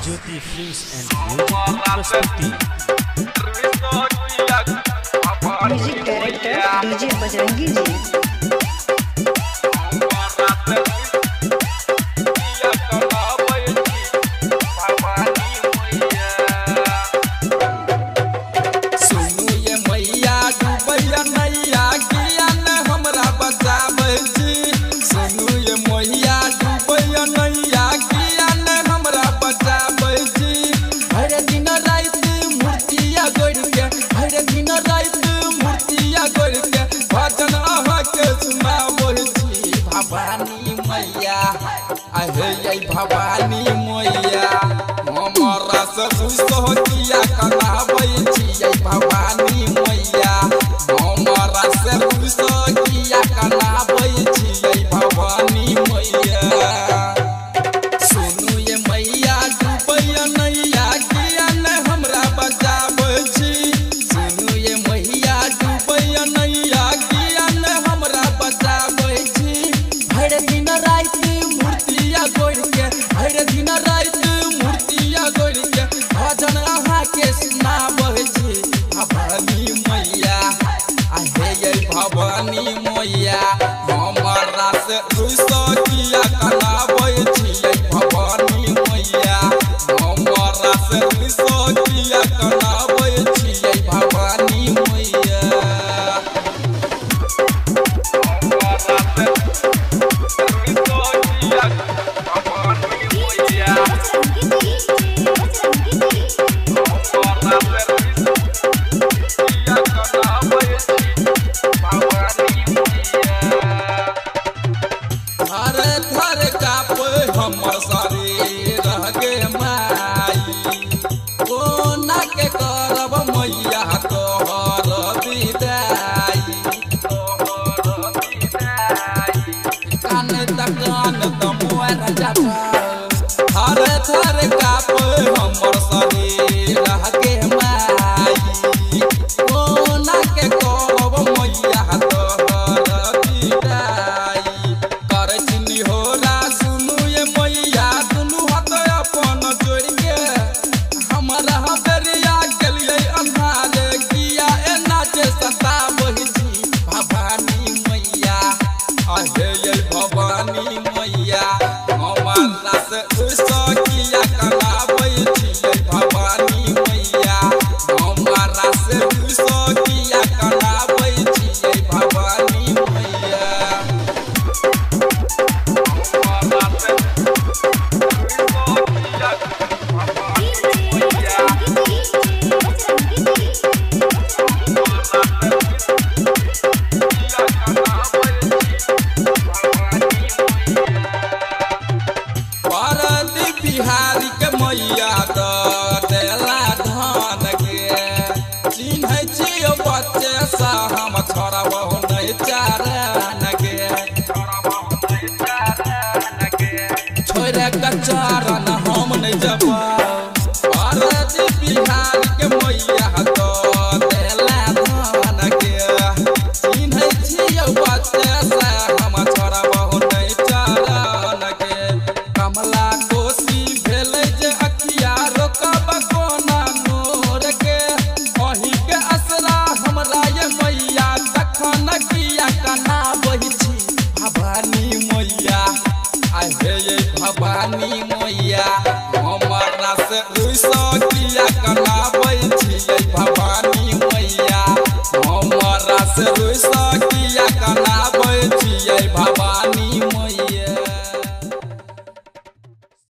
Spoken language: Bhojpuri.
ज्योति फिल्म्स एंड प्रस्तुति। म्यूजिक डायरेक्टर डीजे बजरंगी जी। भवानी मैया हमरा से किया कनाबै छियै भवानी मैया हमरा से किया कनाबै छियै भवानी मैया। सुनू ये मैया डूबैया नैया किया ने हमरा बचाबै छी। सुनू ये मैया डूबैया नैया किया ने हमरा बचाबै छी। भर दिन रात मूर्तिया गोड़ के भर दिन रात मूर्तिया गोड़ के भजन अहाँ के सुनाबै छी भवानी मैया। आहे ये भवानी मैया हमरा से किया कनाबै छियै भवानी मैया हमरा से किया कनाबै छियै भवानी मैया। हमर शरीर गे माई कोना के करब मैया तोहर विदाई। कान त मोर जाता थर थर काप हमर शरीर गे माई कोना के करब मैया तोहर विदाई। करछनी हो भवानी मैया हमरा से किया कनाबै छियै भवानी मैया हमरा से किया कनाबै छियै भवानी मैया। बिहारी के मैया देला धान के चिन्ह छियो बच्चे सा हम छोड़बो नहीं चारन के छोड़े कचारन हम नहीं जबो। बिहारी के मैया देला धान के चिन्ह छियो बच्चे सा हम छोड़बो नहीं चारन के। कमला भवानी मैया हमरा से किया कनाबै छियै भवानी मैया हमरा से किया कनाबै छियै भवानी।